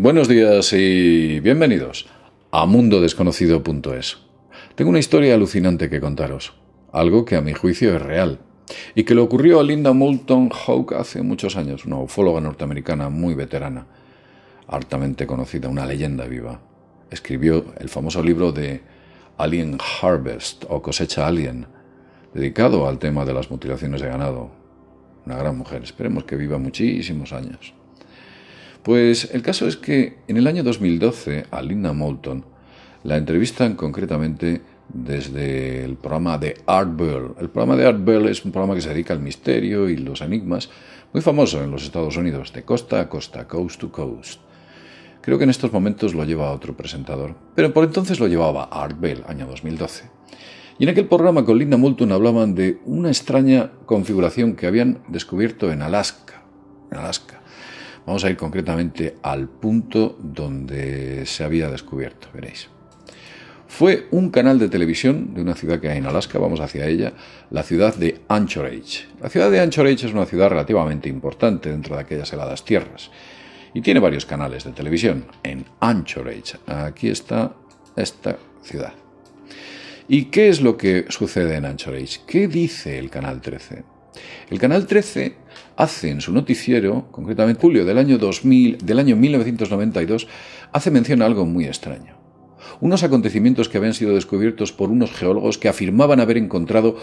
Buenos días y bienvenidos a mundodesconocido.es. Tengo una historia alucinante que contaros, algo que a mi juicio es real, y que le ocurrió a Linda Moulton Howe hace muchos años, una ufóloga norteamericana muy veterana, hartamente conocida, una leyenda viva. Escribió el famoso libro de Alien Harvest o Cosecha Alien, dedicado al tema de las mutilaciones de ganado. Una gran mujer, esperemos que viva muchísimos años. Pues el caso es que en el año 2012 a Linda Moulton la entrevistan concretamente desde el programa de Art Bell. El programa de Art Bell es un programa que se dedica al misterio y los enigmas, muy famoso en los Estados Unidos, de costa a costa, coast to coast. Creo que en estos momentos lo lleva otro presentador, pero por entonces lo llevaba Art Bell, año 2012. Y en aquel programa con Linda Moulton hablaban de una extraña configuración que habían descubierto en Alaska. Vamos a ir concretamente al punto donde se había descubierto, veréis. Fue un canal de televisión de una ciudad que hay en Alaska, vamos hacia ella, la ciudad de Anchorage. La ciudad de Anchorage es una ciudad relativamente importante dentro de aquellas heladas tierras y tiene varios canales de televisión en Anchorage. Aquí está esta ciudad. ¿Y qué es lo que sucede en Anchorage? ¿Qué dice el Canal 13? El Canal 13 hace en su noticiero, concretamente julio del año 1992, hace mención a algo muy extraño. Unos acontecimientos que habían sido descubiertos por unos geólogos que afirmaban haber encontrado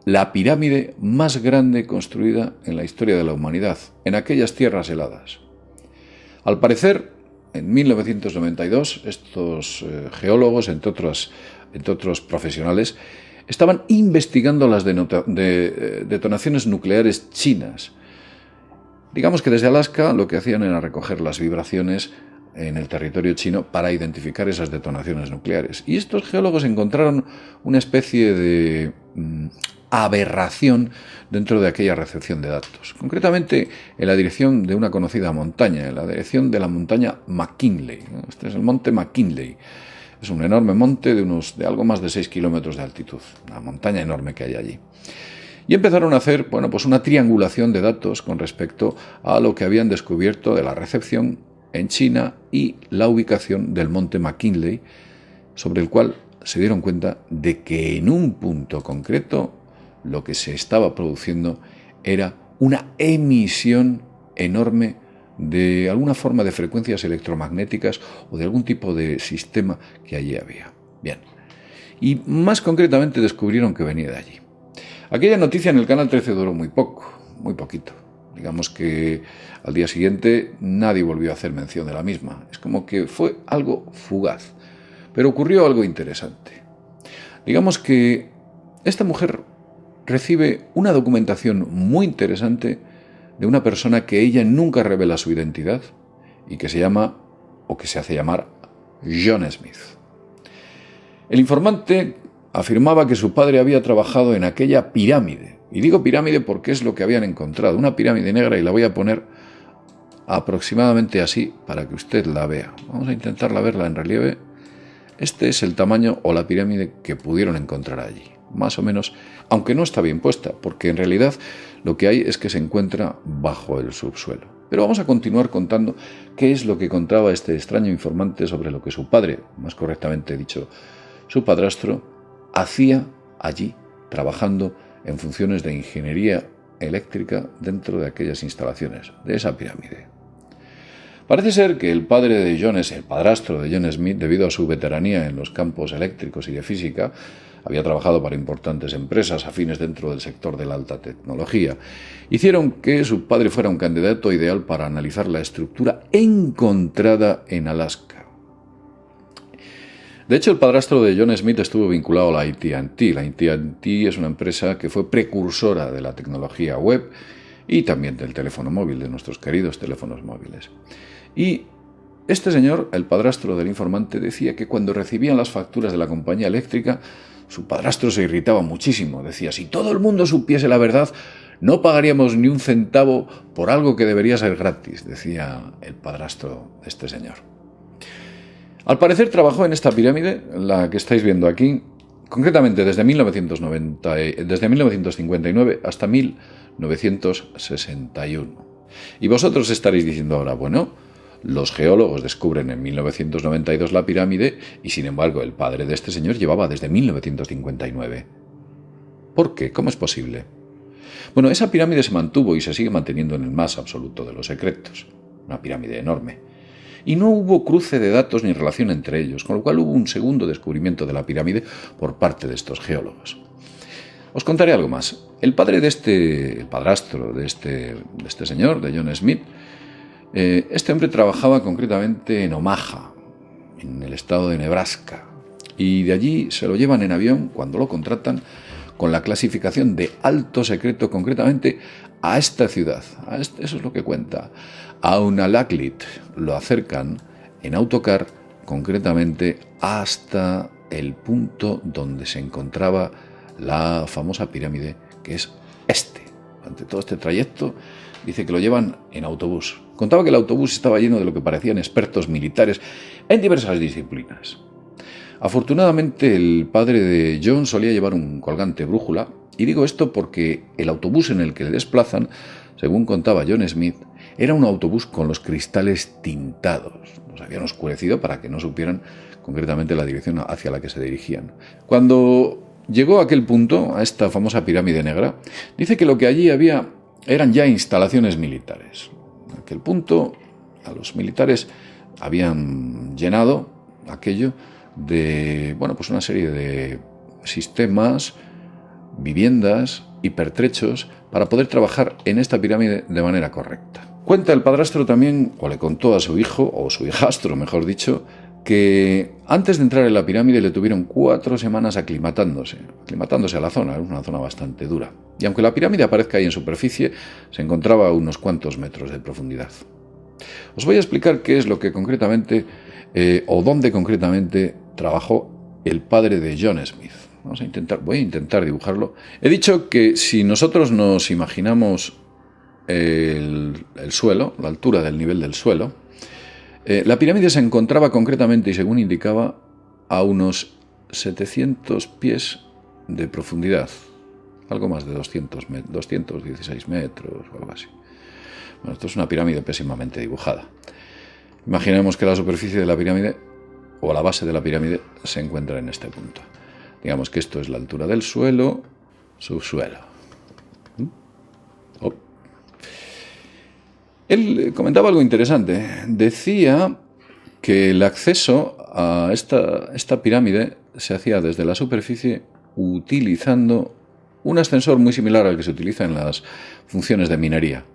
la pirámide más grande construida en la historia de la humanidad, en aquellas tierras heladas. Al parecer, en 1992, estos geólogos, entre otros profesionales, estaban investigando las detonaciones nucleares chinas. Digamos que desde Alaska lo que hacían era recoger las vibraciones en el territorio chino para identificar esas detonaciones nucleares. Y estos geólogos encontraron una especie de aberración dentro de aquella recepción de datos. Concretamente en la dirección de una conocida montaña, en la dirección de la montaña McKinley. Este es el monte McKinley. Es un enorme monte de algo más de 6 kilómetros de altitud, una montaña enorme que hay allí. Y empezaron a hacer una triangulación de datos con respecto a lo que habían descubierto de la recepción en China y la ubicación del monte McKinley, sobre el cual se dieron cuenta de que en un punto concreto lo que se estaba produciendo era una emisión enorme de alguna forma de frecuencias electromagnéticas o de algún tipo de sistema que allí había. Bien. Y más concretamente descubrieron que venía de allí. Aquella noticia en el Canal 13 duró muy poquito. Digamos que al día siguiente nadie volvió a hacer mención de la misma. Es como que fue algo fugaz. Pero ocurrió algo interesante. Digamos que esta mujer recibe una documentación muy interesante de una persona que ella nunca revela su identidad y que se llama, o que se hace llamar, John Smith. El informante afirmaba que su padre había trabajado en aquella pirámide. Y digo pirámide porque es lo que habían encontrado, una pirámide negra, y la voy a poner aproximadamente así para que usted la vea. Vamos a intentarla verla en relieve. Este es el tamaño o la pirámide que pudieron encontrar allí. Más o menos, aunque no está bien puesta, porque en realidad lo que hay es que se encuentra bajo el subsuelo. Pero vamos a continuar contando qué es lo que contaba este extraño informante sobre lo que su padre, más correctamente dicho, su padrastro, hacía allí, trabajando en funciones de ingeniería eléctrica dentro de aquellas instalaciones, de esa pirámide. Parece ser que el padrastro de John Smith, debido a su veteranía en los campos eléctricos y de física, había trabajado para importantes empresas afines dentro del sector de la alta tecnología, hicieron que su padre fuera un candidato ideal para analizar la estructura encontrada en Alaska. De hecho, el padrastro de John Smith estuvo vinculado a la AT&T. La AT&T es una empresa que fue precursora de la tecnología web y también del teléfono móvil, de nuestros queridos teléfonos móviles. Y este señor, el padrastro del informante, decía que cuando recibían las facturas de la compañía eléctrica, su padrastro se irritaba muchísimo. Decía, si todo el mundo supiese la verdad, no pagaríamos ni un centavo por algo que debería ser gratis, decía el padrastro de este señor. Al parecer trabajó en esta pirámide, la que estáis viendo aquí, concretamente desde 1959 hasta 1961. Y vosotros estaréis diciendo ahora, bueno, Los geólogos descubren en 1992 la pirámide y, sin embargo, el padre de este señor llevaba desde 1959. ¿Por qué? ¿Cómo es posible? Bueno, esa pirámide se mantuvo y se sigue manteniendo en el más absoluto de los secretos. Una pirámide enorme. Y no hubo cruce de datos ni relación entre ellos, con lo cual hubo un segundo descubrimiento de la pirámide por parte de estos geólogos. Os contaré algo más. El padrastro de este señor, de John Smith, este hombre trabajaba concretamente en Omaha, en el estado de Nebraska, y de allí se lo llevan en avión cuando lo contratan con la clasificación de alto secreto, concretamente a esta ciudad. Eso es lo que cuenta. A Unalaklit lo acercan en autocar, concretamente hasta el punto donde se encontraba la famosa pirámide, que es Durante todo este trayecto dice que lo llevan en autobús. Contaba que el autobús estaba lleno de lo que parecían expertos militares en diversas disciplinas. Afortunadamente, el padre de John solía llevar un colgante brújula, y digo esto porque el autobús en el que le desplazan, según contaba John Smith, era un autobús con los cristales tintados. Los habían oscurecido para que no supieran concretamente la dirección hacia la que se dirigían. Cuando llegó a aquel punto, a esta famosa pirámide negra, dice que lo que allí había eran ya instalaciones militares. En aquel punto, a los militares habían llenado aquello de, pues una serie de sistemas, viviendas y pertrechos para poder trabajar en esta pirámide de manera correcta. Cuenta el padrastro también, o le contó a su hijo, o su hijastro, mejor dicho, que antes de entrar en la pirámide le tuvieron 4 semanas aclimatándose a la zona. Era una zona bastante dura. Y aunque la pirámide aparezca ahí en superficie, se encontraba a unos cuantos metros de profundidad. Os voy a explicar qué es lo que concretamente, o dónde concretamente trabajó el padre de John Smith. Voy a intentar dibujarlo. He dicho que si nosotros nos imaginamos el suelo, la altura del nivel del suelo, la pirámide se encontraba concretamente, y según indicaba, a unos 700 pies de profundidad. Algo más de 216 metros o algo así. Bueno, esto es una pirámide pésimamente dibujada. Imaginemos que la superficie de la pirámide, o la base de la pirámide, se encuentra en este punto. Digamos que esto es la altura del suelo, subsuelo. Oh. Él comentaba algo interesante. Decía que el acceso a esta pirámide se hacía desde la superficie utilizando un ascensor muy similar al que se utiliza en las funciones de minería.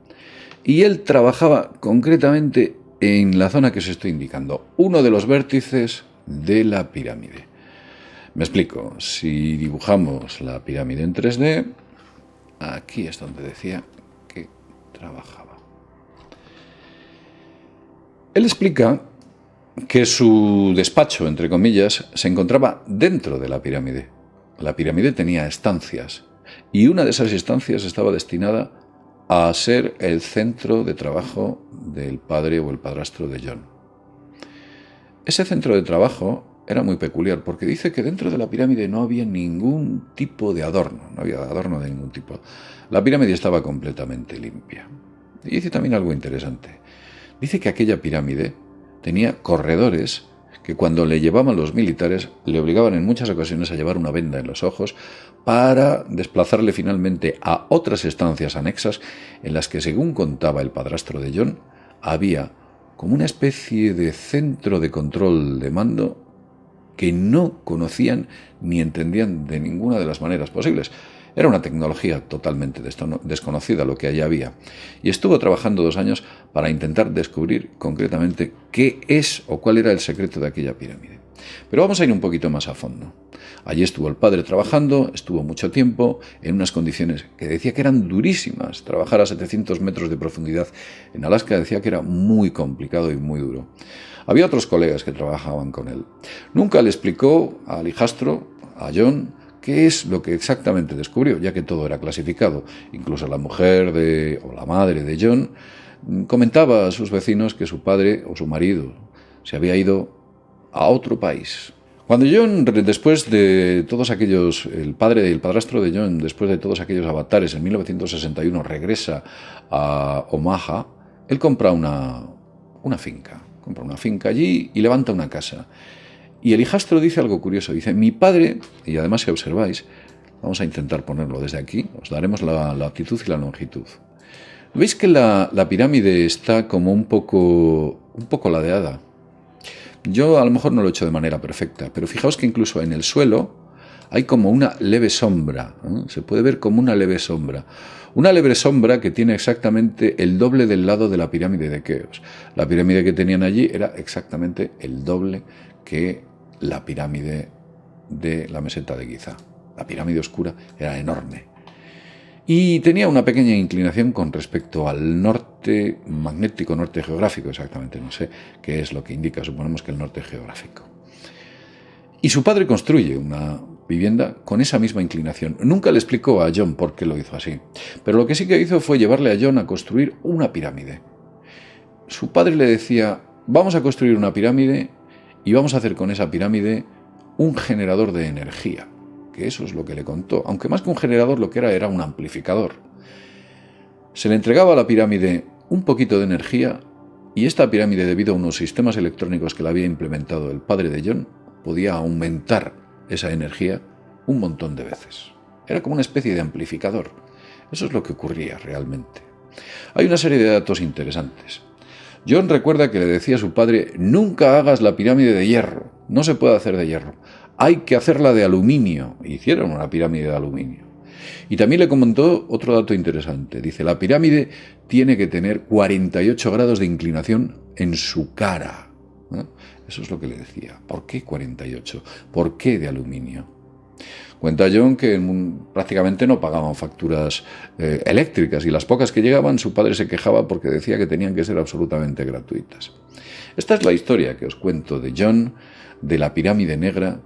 Y él trabajaba concretamente en la zona que os estoy indicando, uno de los vértices de la pirámide. Me explico. Si dibujamos la pirámide en 3D, aquí es donde decía que trabajaba. Él explica que su despacho, entre comillas, se encontraba dentro de la pirámide. La pirámide tenía estancias, y una de esas estancias estaba destinada a ser el centro de trabajo del padre o el padrastro de John. Ese centro de trabajo era muy peculiar, porque dice que dentro de la pirámide no había ningún tipo de adorno, no había adorno de ningún tipo. La pirámide estaba completamente limpia. Y dice también algo interesante. Dice que aquella pirámide tenía corredores que, cuando le llevaban los militares, le obligaban en muchas ocasiones a llevar una venda en los ojos para desplazarle finalmente a otras estancias anexas en las que, según contaba el padrastro de John, había como una especie de centro de control de mando que no conocían ni entendían de ninguna de las maneras posibles. Era una tecnología totalmente desconocida lo que allí había. Y estuvo trabajando 2 años para intentar descubrir concretamente qué es o cuál era el secreto de aquella pirámide. Pero vamos a ir un poquito más a fondo. Allí estuvo el padre trabajando, estuvo mucho tiempo, en unas condiciones que decía que eran durísimas. Trabajar a 700 metros de profundidad en Alaska decía que era muy complicado y muy duro. Había otros colegas que trabajaban con él. Nunca le explicó al hijastro, a John, qué es lo que exactamente descubrió, ya que todo era clasificado. Incluso la mujer o la madre de John comentaba a sus vecinos que su padre o su marido se había ido a otro país. Cuando John, después de todos aquellos, el padre y el padrastro de John, después de todos aquellos avatares, en 1961 regresa a Omaha, él compra una una finca. Compra una finca allí y levanta una casa. Y el hijastro dice algo curioso. Dice, mi padre, y además si observáis, vamos a intentar ponerlo desde aquí, os daremos la latitud y la longitud. ¿Veis que la pirámide está como un poco ladeada? Yo a lo mejor no lo he hecho de manera perfecta, pero fijaos que incluso en el suelo hay como una leve sombra, ¿eh? Se puede ver como una leve sombra. Una leve sombra que tiene exactamente el doble del lado de la pirámide de Keops. La pirámide que tenían allí era exactamente el doble que la pirámide de la meseta de Giza. La pirámide oscura era enorme. Y tenía una pequeña inclinación con respecto al norte magnético, norte geográfico, exactamente, no sé qué es lo que indica, suponemos que el norte geográfico. Y su padre construye una vivienda con esa misma inclinación. Nunca le explicó a John por qué lo hizo así, pero lo que sí que hizo fue llevarle a John a construir una pirámide. Su padre le decía, vamos a construir una pirámide y vamos a hacer con esa pirámide un generador de energía. Que eso es lo que le contó, aunque más que un generador lo que era un amplificador. Se le entregaba a la pirámide un poquito de energía y esta pirámide, debido a unos sistemas electrónicos que le había implementado el padre de John, podía aumentar esa energía un montón de veces. Era como una especie de amplificador. Eso es lo que ocurría realmente. Hay una serie de datos interesantes. John recuerda que le decía a su padre, nunca hagas la pirámide de hierro, no se puede hacer de hierro. Hay que hacerla de aluminio. Hicieron una pirámide de aluminio. Y también le comentó otro dato interesante. Dice, la pirámide tiene que tener 48 grados de inclinación en su cara. ¿No? Eso es lo que le decía. ¿Por qué 48? ¿Por qué de aluminio? Cuenta John que prácticamente no pagaban facturas eléctricas y las pocas que llegaban su padre se quejaba porque decía que tenían que ser absolutamente gratuitas. Esta es la historia que os cuento de John, de la pirámide negra,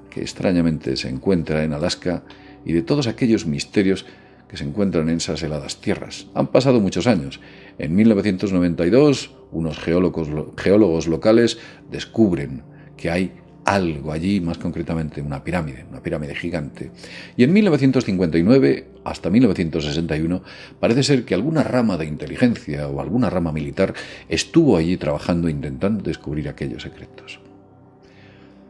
que extrañamente se encuentra en Alaska, y de todos aquellos misterios que se encuentran en esas heladas tierras. Han pasado muchos años. En 1992, unos geólogos locales descubren que hay algo allí, más concretamente una pirámide gigante. Y en 1959 hasta 1961 parece ser que alguna rama de inteligencia o alguna rama militar estuvo allí trabajando intentando descubrir aquellos secretos.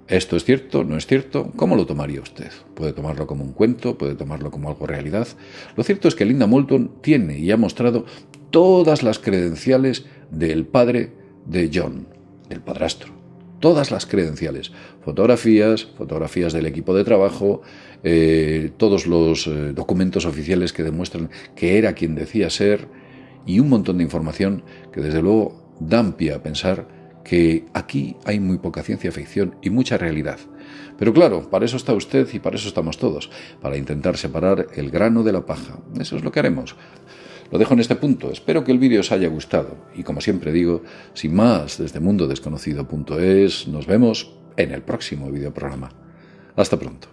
¿Esto es cierto? ¿No es cierto? ¿Cómo lo tomaría usted? ¿Puede tomarlo como un cuento? ¿Puede tomarlo como algo realidad? Lo cierto es que Linda Moulton tiene y ha mostrado todas las credenciales del padre de John, del padrastro. Todas las credenciales. Fotografías del equipo de trabajo, todos los documentos oficiales que demuestran que era quien decía ser y un montón de información que desde luego dan pie a pensar que aquí hay muy poca ciencia ficción y mucha realidad. Pero claro, para eso está usted y para eso estamos todos, para intentar separar el grano de la paja. Eso es lo que haremos. Lo dejo en este punto. Espero que el vídeo os haya gustado. Y como siempre digo, sin más, desde mundodesconocido.es, nos vemos en el próximo videoprograma. Hasta pronto.